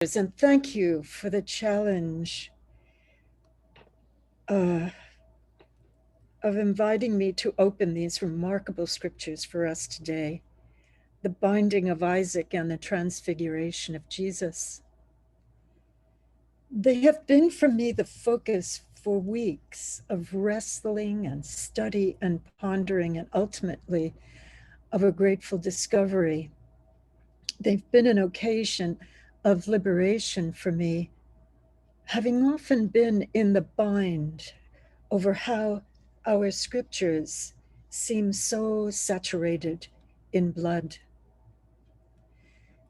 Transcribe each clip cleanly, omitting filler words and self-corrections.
And thank you for the challenge of inviting me to open these remarkable scriptures for us today, the binding of Isaac and the transfiguration of Jesus. They have been for me the focus for weeks of wrestling and study and pondering, and ultimately of a grateful discovery. They've been an occasion of liberation for me, having often been in the bind over how our scriptures seem so saturated in blood.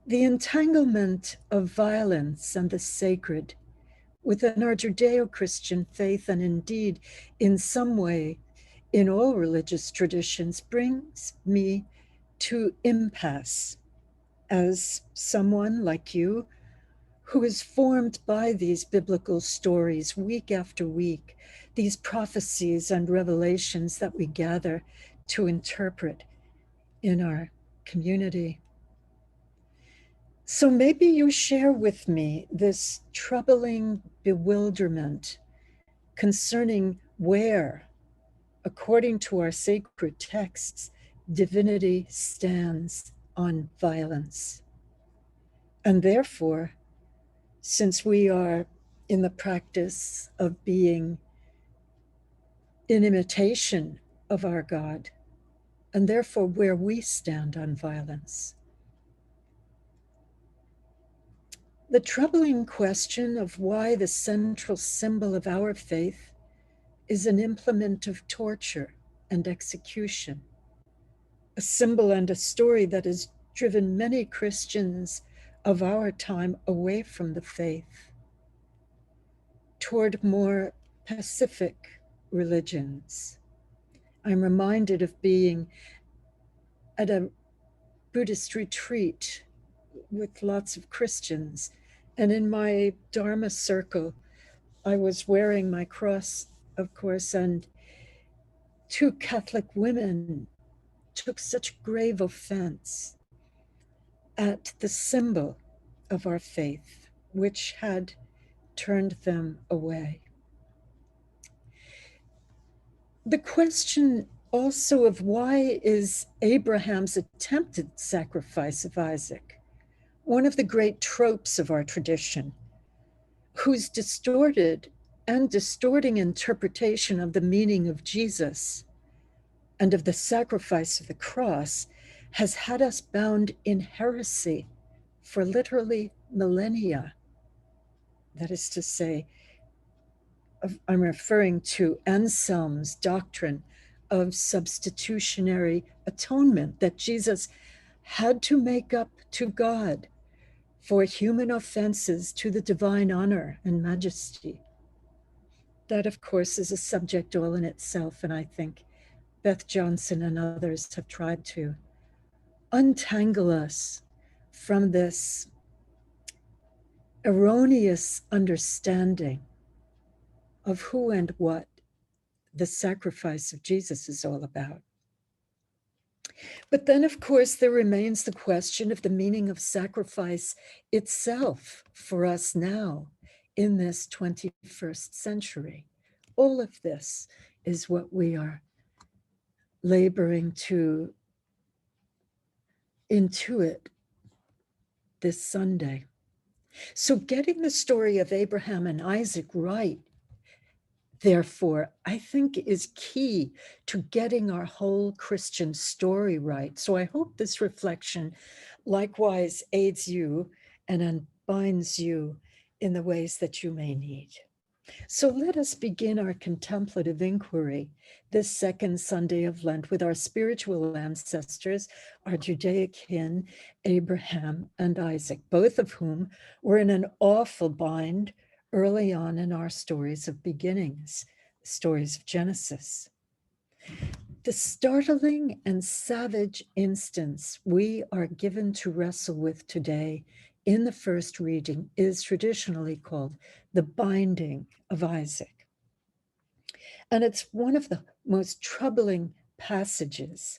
The entanglement of violence and the sacred within our Judeo-Christian faith, and indeed in some way in all religious traditions, brings me to impasse as someone like you who is formed by these biblical stories week after week, these prophecies and revelations that we gather to interpret in our community. So maybe you share with me this troubling bewilderment concerning where, according to our sacred texts, divinity stands on violence. And therefore, since we are in the practice of being in imitation of our God, and therefore where we stand on violence. The troubling question of why the central symbol of our faith is an implement of torture and execution, a symbol and a story that has driven many Christians of our time away from the faith toward more pacific religions. I'm reminded of being at a Buddhist retreat with lots of Christians, and in my Dharma circle, I was wearing my cross, of course, and two Catholic women took such grave offense at the symbol of our faith, which had turned them away. The question also of why is Abraham's attempted sacrifice of Isaac one of the great tropes of our tradition, whose distorted and distorting interpretation of the meaning of Jesus and of the sacrifice of the cross has had us bound in heresy for literally millennia. That is to say, I'm referring to Anselm's doctrine of substitutionary atonement, that Jesus had to make up to God for human offenses to the divine honor and majesty. That, of course, is a subject all in itself, and I think Beth Johnson and others have tried to untangle us from this erroneous understanding of who and what the sacrifice of Jesus is all about. But then, of course, there remains the question of the meaning of sacrifice itself for us now in this 21st century. All of this is what we are laboring to intuit this Sunday. So getting the story of Abraham and Isaac right, therefore, I think is key to getting our whole Christian story right. So I hope this reflection likewise aids you and unbinds you in the ways that you may need. So let us begin our contemplative inquiry this second Sunday of Lent with our spiritual ancestors, our Judaic kin, Abraham and Isaac, both of whom were in an awful bind early on in our stories of beginnings, stories of Genesis. The startling and savage instance we are given to wrestle with today in the first reading is traditionally called the binding of Isaac. And it's one of the most troubling passages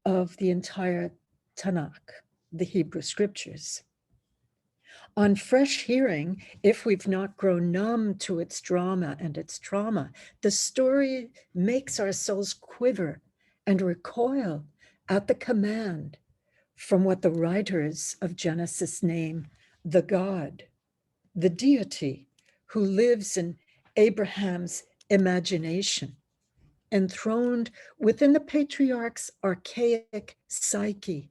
of the entire Tanakh, the Hebrew scriptures. On fresh hearing, if we've not grown numb to its drama and its trauma, the story makes our souls quiver and recoil at the command from what the writers of Genesis name the God, the deity who lives in Abraham's imagination, enthroned within the patriarch's archaic psyche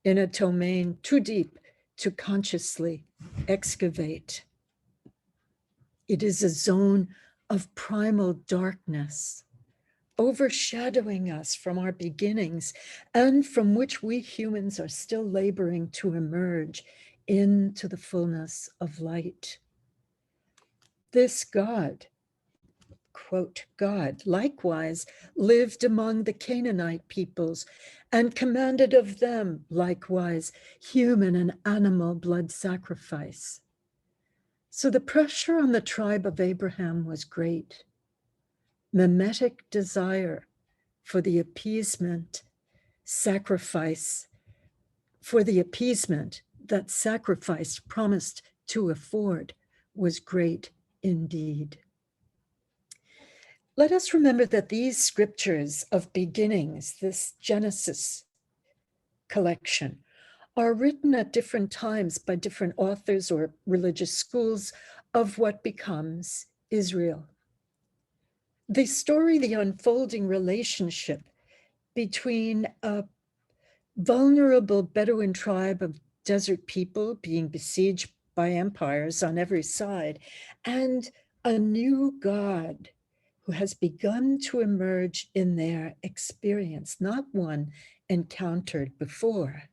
in a domain too deep to consciously excavate. It is a zone of primal darkness, overshadowing us from our beginnings and from which we humans are still laboring to emerge into the fullness of light. This God, quote, God, likewise lived among the Canaanite peoples and commanded of them, likewise, human and animal blood sacrifice. So the pressure on the tribe of Abraham was great. Mimetic desire for the appeasement, sacrifice, for the appeasement that sacrifice promised to afford was great indeed. Let us remember that these scriptures of beginnings, this Genesis collection, are written at different times by different authors or religious schools of what becomes Israel. The story, the unfolding relationship between a vulnerable Bedouin tribe of desert people being besieged by empires on every side and a new God who has begun to emerge in their experience, not one encountered before.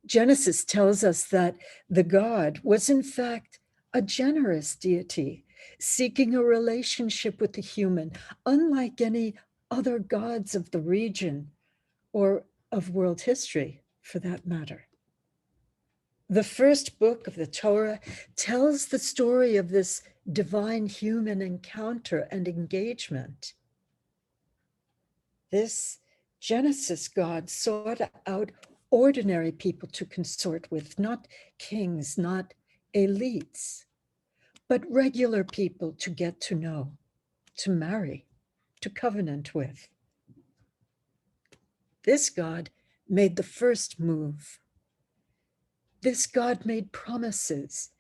Genesis tells us that the God was in fact a generous deity, seeking a relationship with the human, unlike any other gods of the region or of world history, for that matter. The first book of the Torah tells the story of this divine human encounter and engagement. This Genesis God sought out ordinary people to consort with, not kings, not elites, but regular people to get to know, to marry, to covenant with. This God made the first move. This God made promises,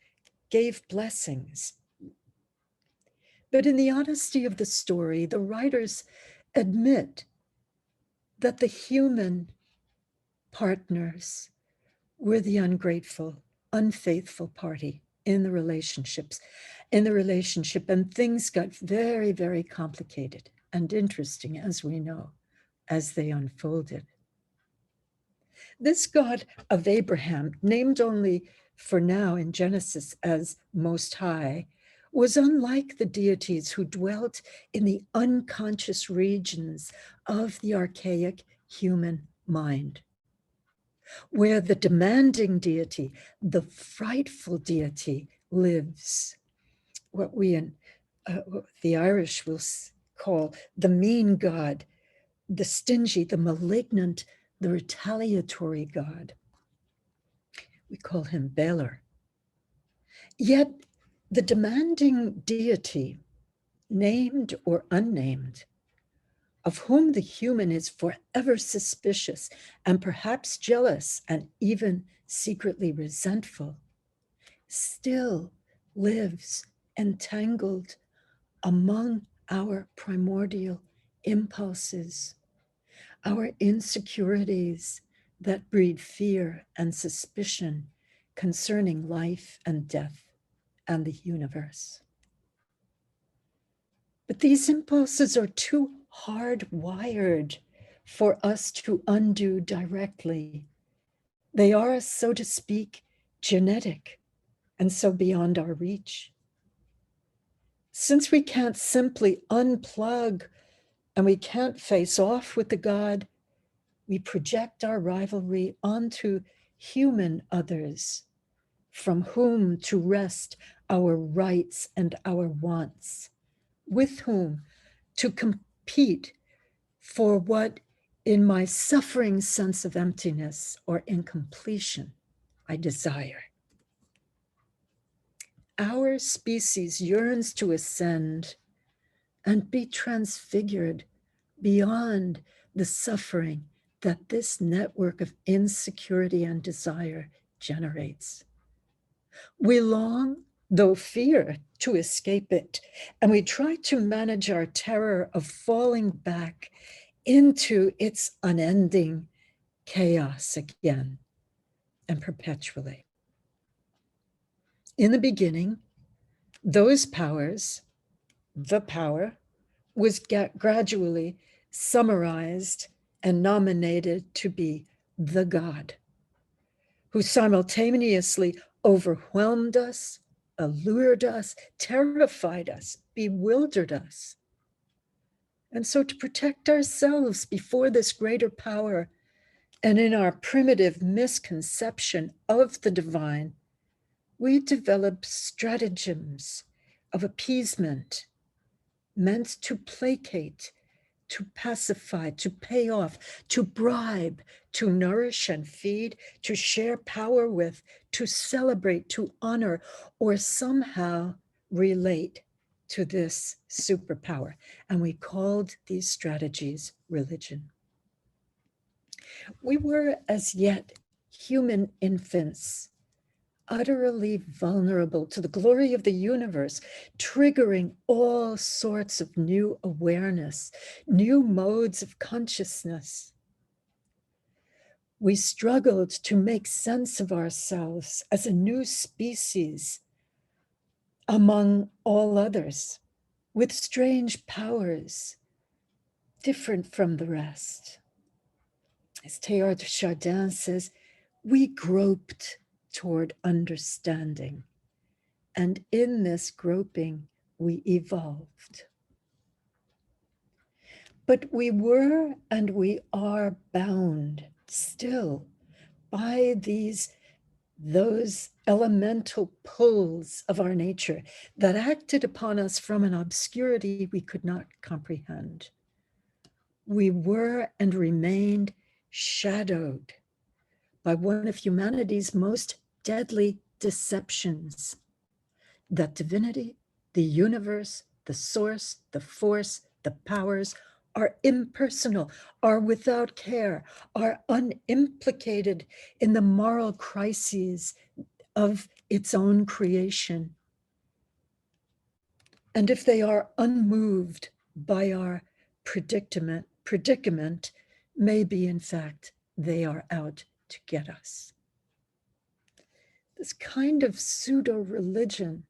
gave blessings. But in the honesty of the story, the writers admit that the human partners were the ungrateful, unfaithful party in the relationship, and things got very, very complicated and interesting, as we know, as they unfolded. This God of Abraham, named only for now in Genesis as Most High, was unlike the deities who dwelt in the unconscious regions of the archaic human mind, where the demanding deity, the frightful deity, lives. What we in the Irish will call the mean God, the stingy, the malignant, the retaliatory God. We call him Baler. Yet the demanding deity, named or unnamed, of whom the human is forever suspicious and perhaps jealous and even secretly resentful, still lives entangled among our primordial impulses, our insecurities that breed fear and suspicion concerning life and death and the universe. But these impulses are too hardwired for us to undo directly. They are, so to speak, genetic, and so beyond our reach. Since we can't simply unplug and we can't face off with the God, we project our rivalry onto human others, from whom to wrest our rights and our wants, with whom to compete for what, in my suffering sense of emptiness or incompletion, I desire. our species yearns to ascend and be transfigured beyond the suffering that this network of insecurity and desire generates. We long, though fear, to escape it, and we try to manage our terror of falling back into its unending chaos again and perpetually. In the beginning, those powers, the power, was gradually summarized and nominated to be the God, who simultaneously overwhelmed us, allured us, terrified us, bewildered us. And so to protect ourselves before this greater power, and in our primitive misconception of the divine, we develop stratagems of appeasement meant to placate, to pacify, to pay off, to bribe, to nourish and feed, to share power with, to celebrate, to honor, or somehow relate to this superpower. And we called these strategies religion. We were as yet human infants, utterly vulnerable to the glory of the universe, triggering all sorts of new awareness, new modes of consciousness. We struggled to make sense of ourselves as a new species among all others, with strange powers, different from the rest. As Teilhard de Chardin says, we groped toward understanding. And in this groping, we evolved. But we were and we are bound still by those elemental pulls of our nature that acted upon us from an obscurity we could not comprehend. We were and remained shadowed by one of humanity's most deadly deceptions, that divinity, the universe, the source, the force, the powers are impersonal, are without care, are unimplicated in the moral crises of its own creation. And if they are unmoved by our predicament, maybe in fact they are out to get us. This kind of pseudo-religion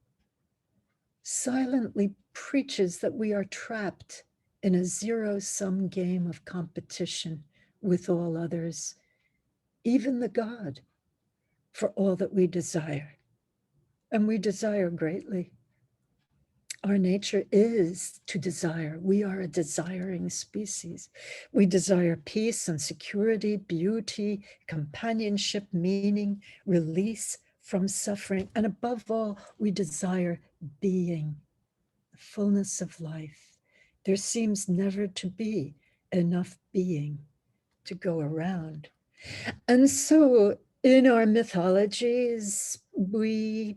silently preaches that we are trapped in a zero-sum game of competition with all others, even the God, for all that we desire. And we desire greatly. Our nature is to desire. We are a desiring species. We desire peace and security, beauty, companionship, meaning, release from suffering. And above all, we desire being, the fullness of life. There seems never to be enough being to go around. And so in our mythologies, we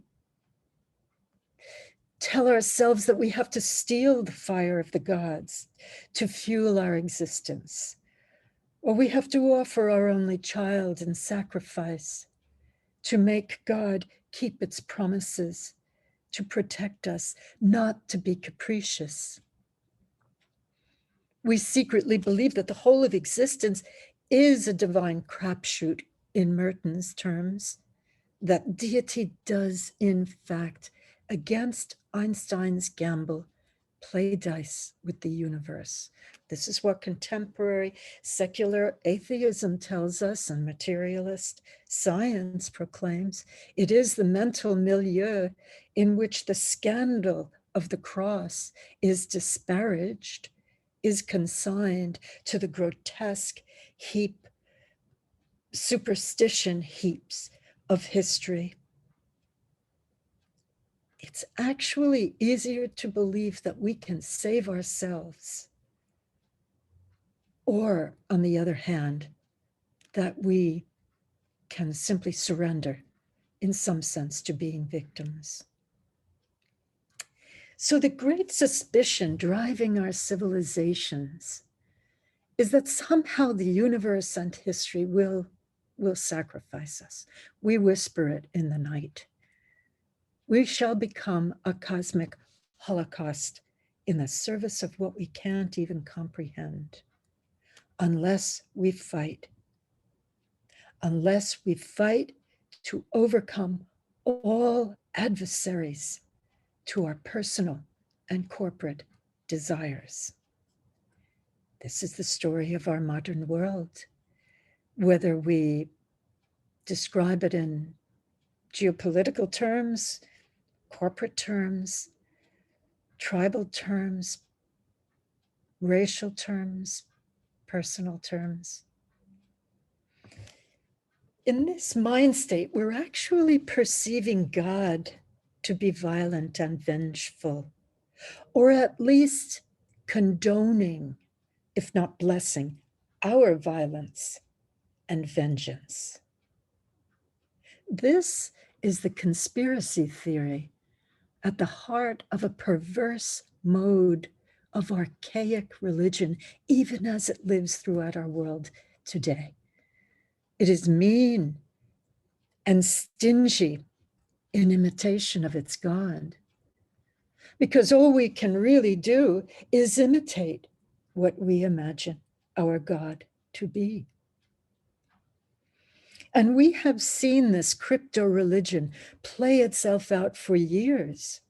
tell ourselves that we have to steal the fire of the gods to fuel our existence, or we have to offer our only child in sacrifice to make God keep its promises, to protect us, not to be capricious. We secretly believe that the whole of existence is a divine crapshoot in Merton's terms, that deity does, in fact, against Einstein's gamble, play dice with the universe. This is what contemporary secular atheism tells us, and materialist science proclaims. It is the mental milieu in which the scandal of the cross is disparaged, is consigned to the grotesque superstition heaps of history. It's actually easier to believe that we can save ourselves, or, on the other hand, that we can simply surrender, in some sense, to being victims. So the great suspicion driving our civilizations is that somehow the universe and history will sacrifice us. We whisper it in the night. We shall become a cosmic holocaust in the service of what we can't even comprehend, unless we fight. Unless we fight to overcome all adversaries to our personal and corporate desires. This is the story of our modern world. Whether we describe it in geopolitical terms, corporate terms, tribal terms, racial terms, personal terms. In this mind state, we're actually perceiving God to be violent and vengeful, or at least condoning, if not blessing, our violence and vengeance. This is the conspiracy theory at the heart of a perverse mode of archaic religion, even as it lives throughout our world today. It is mean and stingy in imitation of its God, because all we can really do is imitate what we imagine our God to be. And we have seen this crypto religion play itself out for years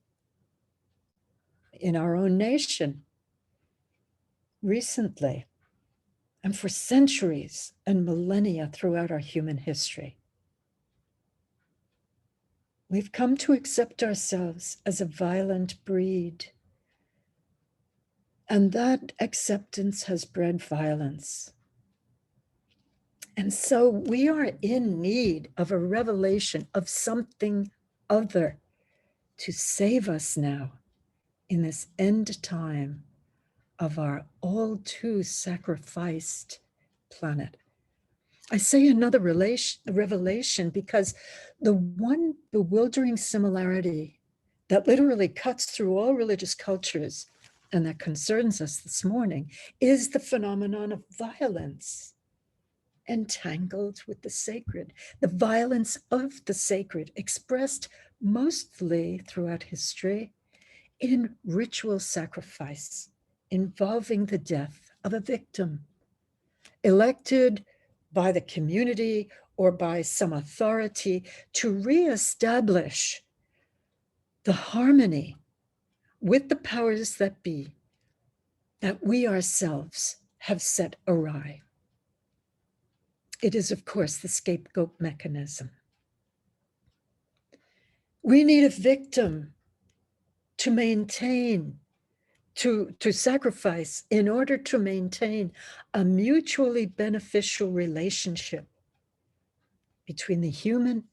in our own nation, recently, and for centuries and millennia throughout our human history. We've come to accept ourselves as a violent breed, and that acceptance has bred violence. And so we are in need of a revelation of something other to save us now in this end time of our all too sacrificed planet. I say another revelation because the one bewildering similarity that literally cuts through all religious cultures and that concerns us this morning is the phenomenon of violence entangled with the sacred, the violence of the sacred expressed mostly throughout history in ritual sacrifice involving the death of a victim, elected by the community or by some authority to reestablish the harmony with the powers that be that we ourselves have set awry. It is, of course, the scapegoat mechanism. We need a victim to maintain, to sacrifice in order to maintain a mutually beneficial relationship between the human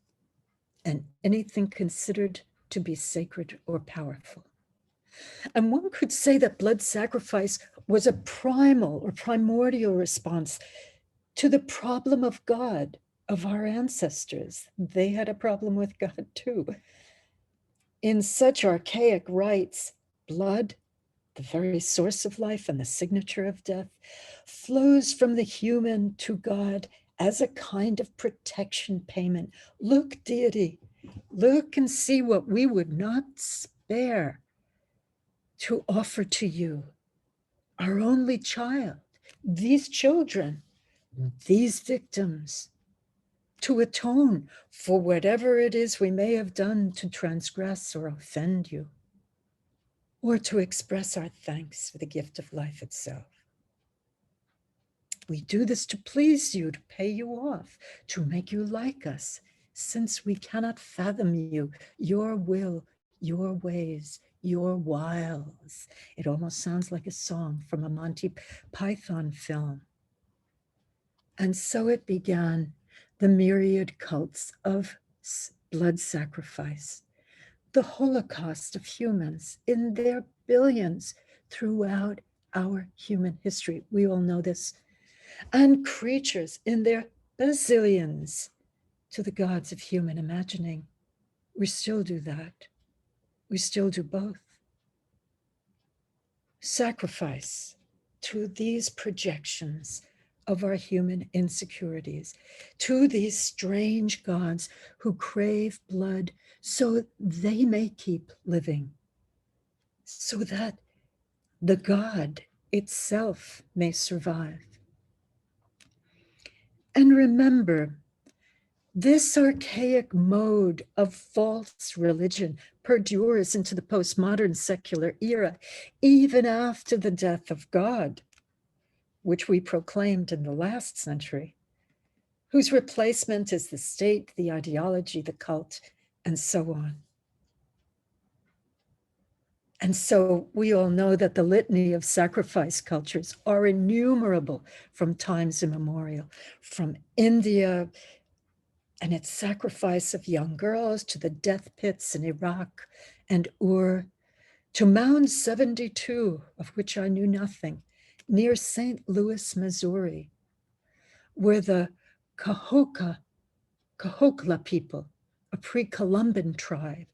and anything considered to be sacred or powerful. And one could say that blood sacrifice was a primal or primordial response to the problem of God of our ancestors. They had a problem with God too. In such archaic rites, blood, the very source of life and the signature of death, flows from the human to God as a kind of protection payment. Look, deity, look and see what we would not spare to offer to you, our only child, these children, these victims, to atone for whatever it is we may have done to transgress or offend you, or to express our thanks for the gift of life itself. We do this to please you, to pay you off, to make you like us, since we cannot fathom you, your will, your ways, your wiles. It almost sounds like a song from a Monty Python film. And so it began the myriad cults of blood sacrifice, the Holocaust of humans in their billions throughout our human history. We all know this. And creatures in their bazillions to the gods of human imagining. We still do that. We still do both. sacrifice to these projections of our human insecurities, to these strange gods who crave blood so they may keep living, so that the God itself may survive. And remember, this archaic mode of false religion perdures into the postmodern secular era, even after the death of God, which we proclaimed in the last century, whose replacement is the state, the ideology, the cult, and so on. And so we all know that the litany of sacrifice cultures are innumerable from times immemorial, from India and its sacrifice of young girls to the death pits in Iraq and Ur, to Mound 72, of which I knew nothing, near St. Louis, Missouri, where the Cahokia people, a pre-Columban tribe,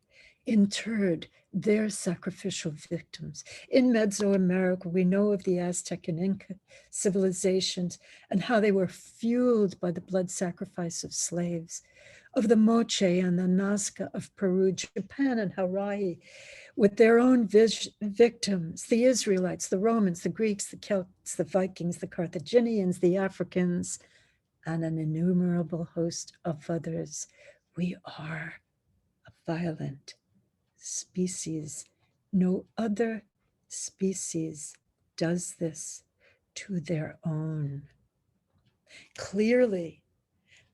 interred their sacrificial victims. In Mesoamerica, we know of the Aztec and Inca civilizations and how they were fueled by the blood sacrifice of slaves, of the Moche and the Nazca of Peru, Japan and Hawaii, with their own victims, the Israelites, the Romans, the Greeks, the Celts, the Vikings, the Carthaginians, the Africans, and an innumerable host of others. We are a violent species. No other species does this to their own. Clearly,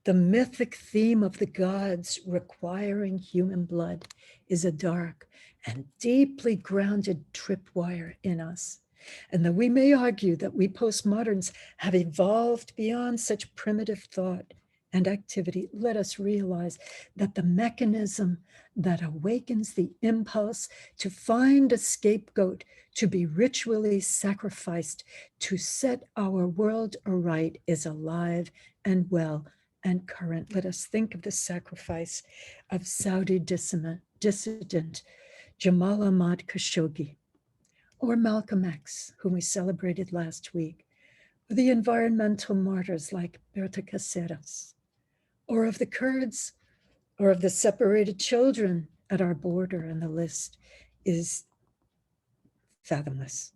the mythic theme of the gods requiring human blood is a dark and deeply grounded tripwire in us. And though we may argue that we postmoderns have evolved beyond such primitive thought and activity, let us realize that the mechanism that awakens the impulse to find a scapegoat to be ritually sacrificed to set our world aright is alive and well and current. Let us think of the sacrifice of Saudi dissident Jamal Ahmad Khashoggi, or Malcolm X, whom we celebrated last week, or the environmental martyrs like Berta Cáceres, or of the Kurds, or of the separated children at our border, and the list is fathomless.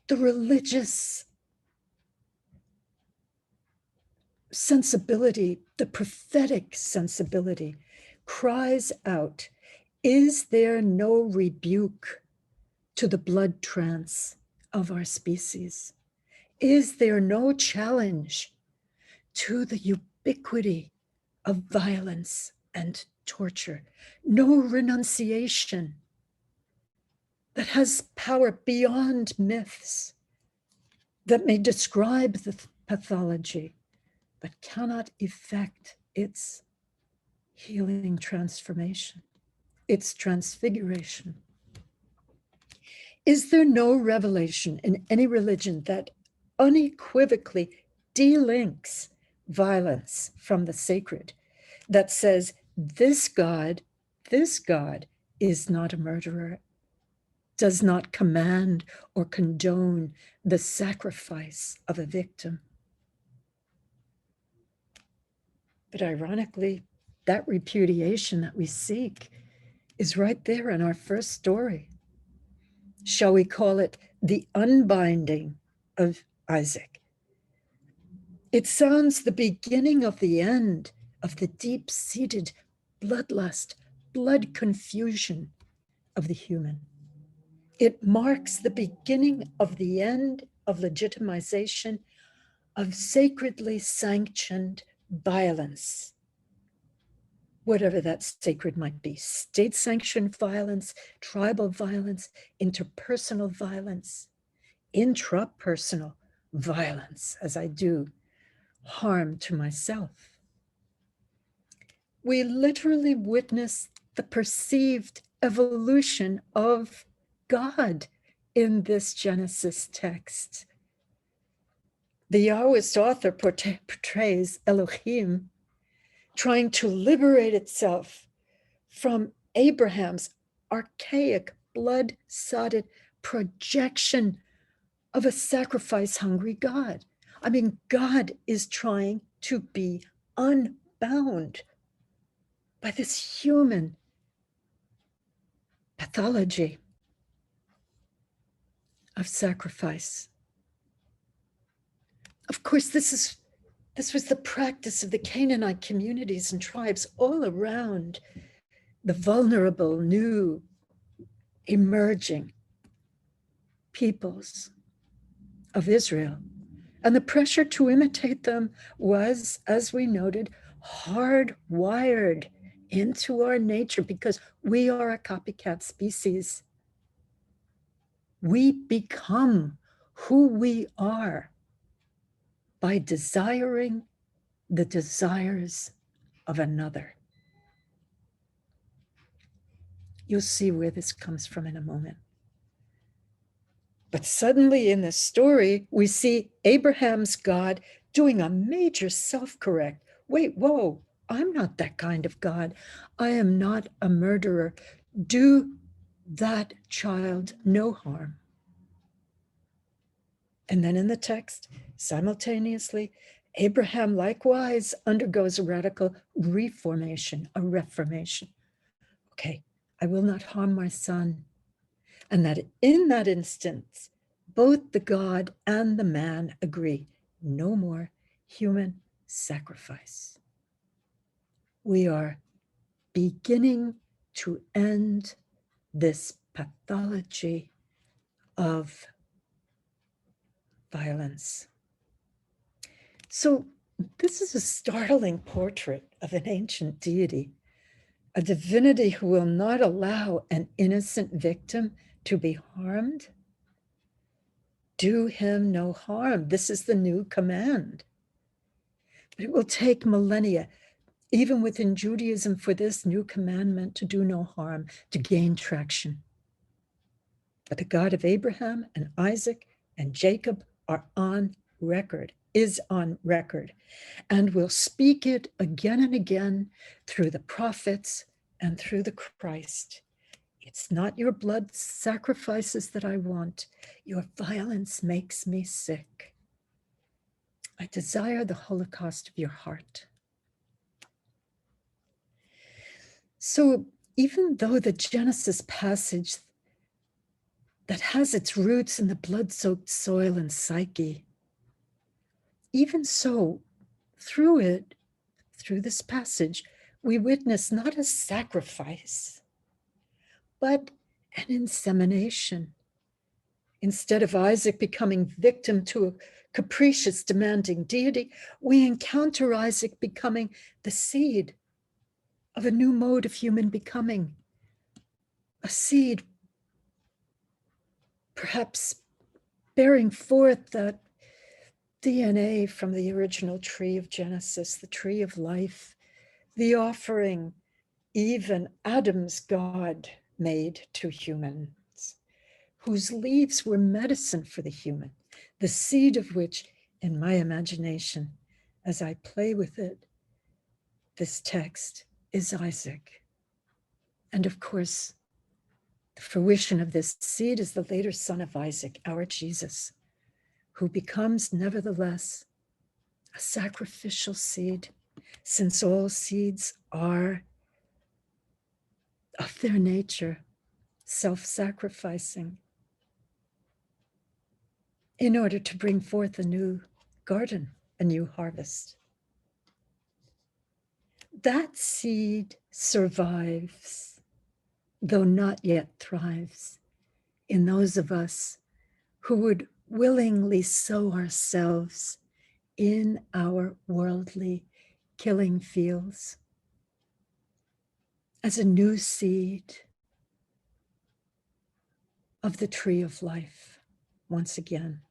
The religious sensibility, the prophetic sensibility, cries out, is there no rebuke to the blood trance of our species? Is there no challenge to the ubiquity of violence and torture? No renunciation that has power beyond myths that may describe the pathology, but cannot effect its healing transformation, its transfiguration? Is there no revelation in any religion that unequivocally delinks violence from the sacred, that says this God is not a murderer, does not command or condone the sacrifice of a victim? But ironically, that repudiation that we seek is right there in our first story. Shall we call it the unbinding of Isaac? It sounds the beginning of the end of the deep-seated bloodlust, blood confusion of the human. It marks the beginning of the end of legitimization of sacredly sanctioned violence, whatever that sacred might be: state-sanctioned violence, tribal violence, interpersonal violence, intrapersonal violence, as I do harm to myself. We literally witness the perceived evolution of God in this Genesis text. The Yahwist author portrays Elohim trying to liberate itself from Abraham's archaic blood-sotted projection of a sacrifice-hungry God. I mean, God is trying to be unbound by this human pathology of sacrifice. Of course, this was the practice of the Canaanite communities and tribes all around the vulnerable, new, emerging peoples of Israel. And the pressure to imitate them was, as we noted, hardwired into our nature because we are a copycat species. We become who we are by desiring the desires of another. You'll see where this comes from in a moment. But suddenly in this story, we see Abraham's God doing a major self-correct. Wait, whoa, I'm not that kind of God. I am not a murderer. Do that child no harm. And then in the text, simultaneously, Abraham likewise undergoes a radical reformation, a reformation. Okay, I will not harm my son. And that in that instance, both the God and the man agree, no more human sacrifice. We are beginning to end this pathology of violence. So this is a startling portrait of an ancient deity, a divinity who will not allow an innocent victim to be harmed. Do him no harm. This is the new command. But it will take millennia, even within Judaism, for this new commandment to do no harm, to gain traction. But the God of Abraham and Isaac and Jacob are on record, is on record, and will speak it again and again through the prophets and through the Christ. It's not your blood sacrifices that I want. Your violence makes me sick. I desire the holocaust of your heart. So even though the Genesis passage that has its roots in the blood-soaked soil and psyche, even so, through it, through this passage, we witness not a sacrifice, but an insemination. Instead of Isaac becoming victim to a capricious, demanding deity, we encounter Isaac becoming the seed of a new mode of human becoming, a seed perhaps bearing forth that DNA from the original tree of Genesis, the tree of life, the offering even Adam's God made to humans, whose leaves were medicine for the human, the seed of which, in my imagination, as I play with it, this text is Isaac. And of course, the fruition of this seed is the later son of Isaac, our Jesus, who becomes nevertheless a sacrificial seed, since all seeds are of their nature self-sacrificing in order to bring forth a new garden, a new harvest. That seed survives, though not yet thrives, in those of us who would willingly sow ourselves in our worldly killing fields as a new seed of the tree of life once again.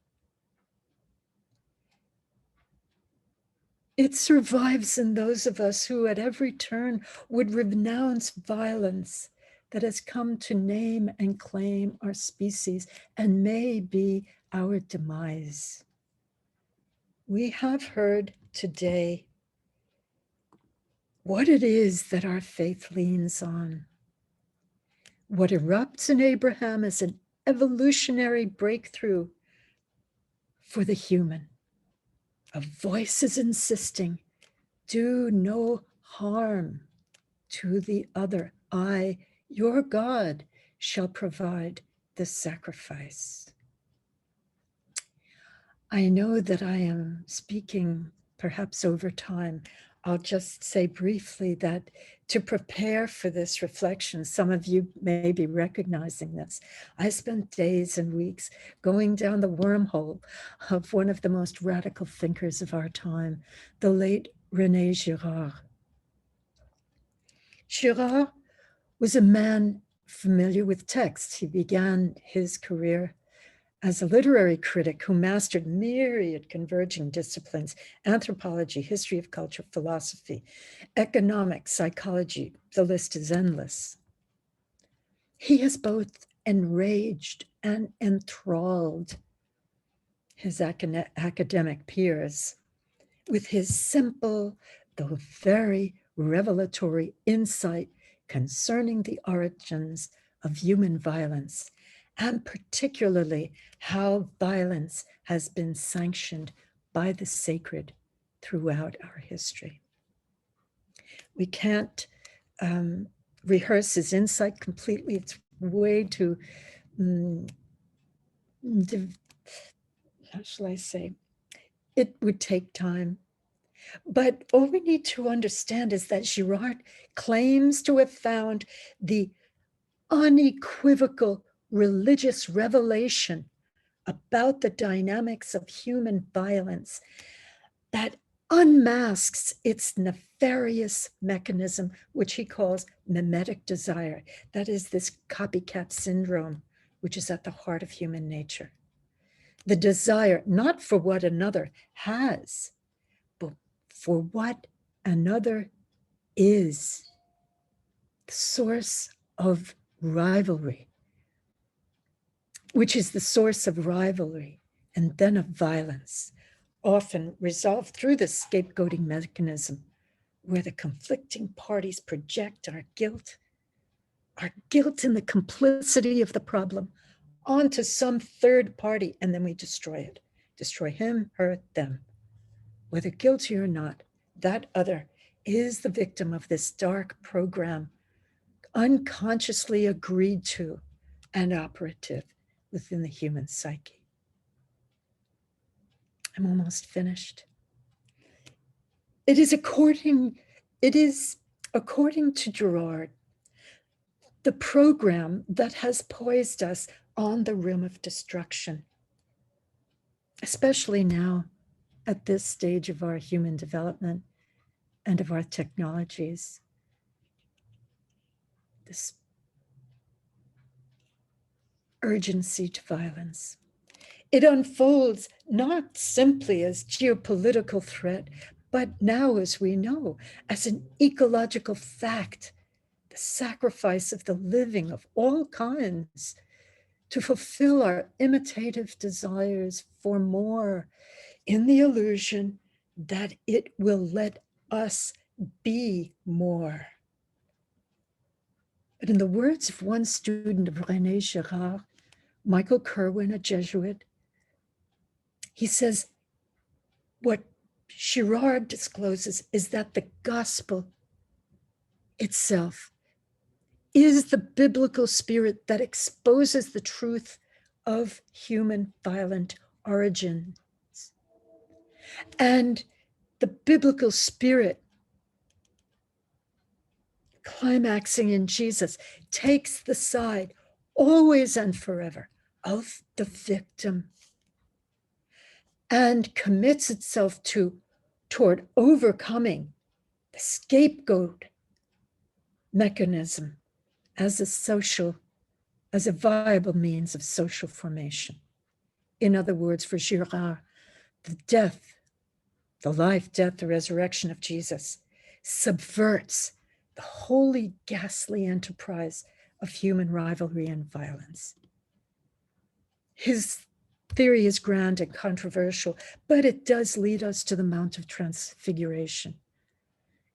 It survives in those of us who at every turn would renounce violence that has come to name and claim our species and may be our demise. We have heard today what it is that our faith leans on. What erupts in Abraham is an evolutionary breakthrough for the human. A voice is insisting, do no harm to the other. I, your God, shall provide the sacrifice. I know that I am speaking perhaps over time. I'll just say briefly that to prepare for this reflection, some of you may be recognizing this. I spent days and weeks going down the wormhole of one of the most radical thinkers of our time, the late René Girard. Girard was a man familiar with text. He began his career as a literary critic who mastered myriad converging disciplines: anthropology, history of culture, philosophy, economics, psychology. The list is endless. He has both enraged and enthralled his academic peers with his simple, though very revelatory insight concerning the origins of human violence, and particularly how violence has been sanctioned by the sacred throughout our history. We can't rehearse his insight completely. It's way too, how shall I say? It would take time. But all we need to understand is that Girard claims to have found the unequivocal religious revelation about the dynamics of human violence that unmasks its nefarious mechanism, which he calls mimetic desire. That is this copycat syndrome, which is at the heart of human nature. The desire not for what another has, but for what another is. The source of rivalry, which is the source of rivalry and then of violence, often resolved through the scapegoating mechanism, where the conflicting parties project our guilt in the complicity of the problem onto some third party, and then we destroy it. Destroy him, her, them. Whether guilty or not, that other is the victim of this dark program, unconsciously agreed to and operative within the human psyche. I'm almost finished. It is according to Girard, the program that has poised us on the rim of destruction, especially now at this stage of our human development and of our technologies. This urgency to violence. It unfolds not simply as geopolitical threat, but now, as we know, as an ecological fact, the sacrifice of the living of all kinds to fulfill our imitative desires for more, in the illusion that it will let us be more. But in the words of one student of René Girard, Michael Kerwin, a Jesuit, he says, what Girard discloses is that the gospel itself is the biblical spirit that exposes the truth of human violent origins. And the biblical spirit, climaxing in Jesus, takes the side always and forever of the victim and commits itself toward overcoming the scapegoat mechanism as a viable means of social formation. In other words, for Girard, the life, death, the resurrection of Jesus subverts the wholly ghastly enterprise of human rivalry and violence. His theory is grand and controversial, but it does lead us to the Mount of Transfiguration,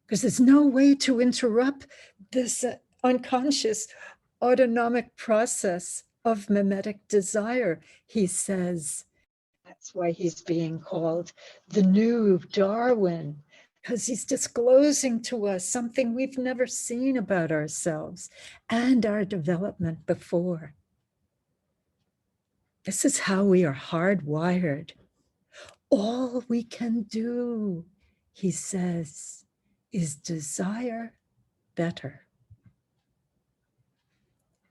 because there's no way to interrupt this unconscious autonomic process of mimetic desire, he says. That's why he's being called the new Darwin, because he's disclosing to us something we've never seen about ourselves and our development before. This is how we are hardwired. All we can do, he says, is desire better.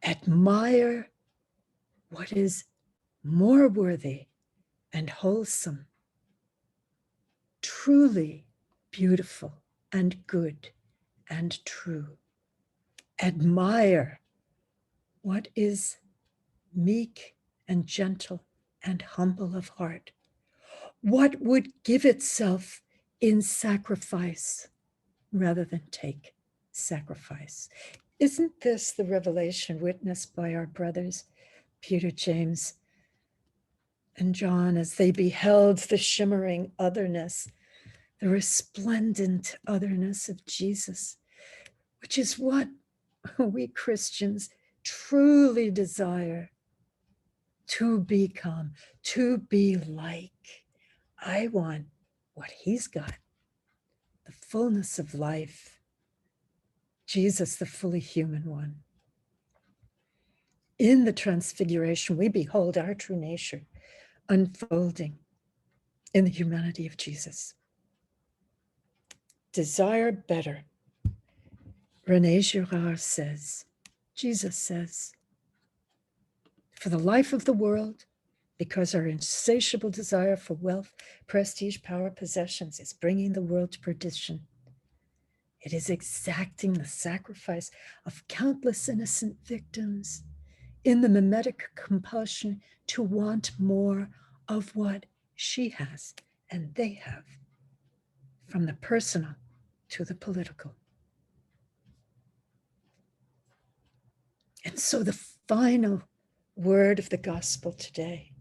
Admire what is more worthy and wholesome, truly beautiful and good and true. Admire what is meek and gentle and humble of heart. What would give itself in sacrifice rather than take sacrifice? Isn't this the revelation witnessed by our brothers, Peter, James, and John, as they beheld the shimmering otherness, the resplendent otherness of Jesus, which is what we Christians truly desire to become, to be like. I want what he's got, the fullness of life. Jesus, the fully human one. In the transfiguration, we behold our true nature unfolding in the humanity of Jesus. Desire better. René Girard says, Jesus says, for the life of the world, because our insatiable desire for wealth, prestige, power, possessions is bringing the world to perdition. It is exacting the sacrifice of countless innocent victims in the mimetic compulsion to want more of what she has and they have, from the personal to the political. And so the final word of the gospel today,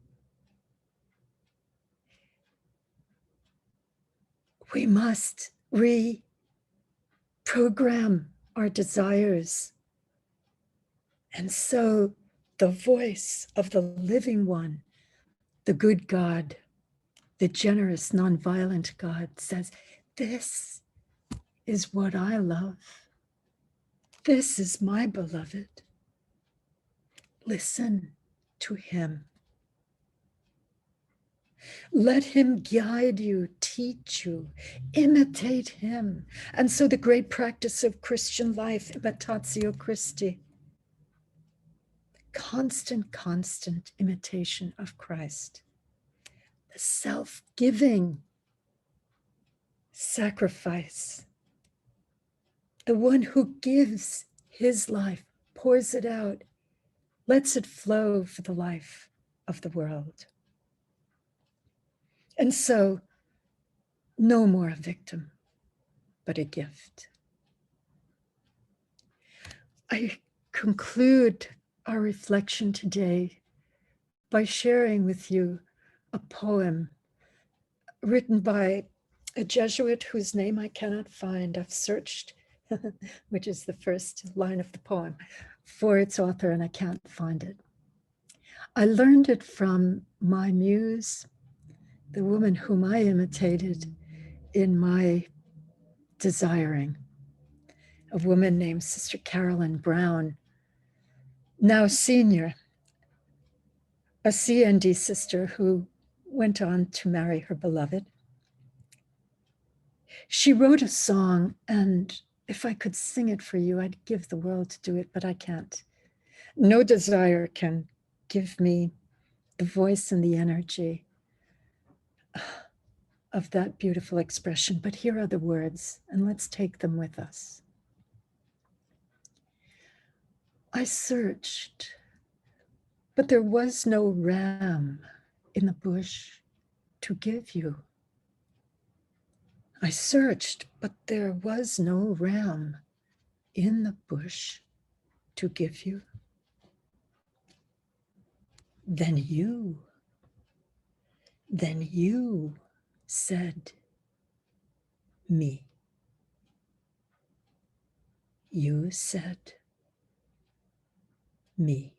we must reprogram our desires. And so the voice of the living one, the good God, the generous, nonviolent God says, this is what I love. This is my beloved. Listen to him. Let him guide you, teach you, imitate him. And so the great practice of Christian life, imitatio Christi, constant imitation of Christ, the self-giving sacrifice, the one who gives his life, pours it out, lets it flow for the life of the world. And so, no more a victim, but a gift. I conclude our reflection today by sharing with you a poem written by a Jesuit whose name I cannot find. I've searched, which is the first line of the poem, for its author, and I can't find it. I learned it from my muse, the woman whom I imitated in my desiring, a woman named Sister Carolyn Brown, now senior, a CND sister who went on to marry her beloved. She wrote a song, and if I could sing it for you, I'd give the world to do it, but I can't. No desire can give me the voice and the energy of that beautiful expression. But here are the words, and let's take them with us. I searched, but there was no ram in the bush to give you. I searched, but there was no ram in the bush to give you. Then you said, me. You said, me.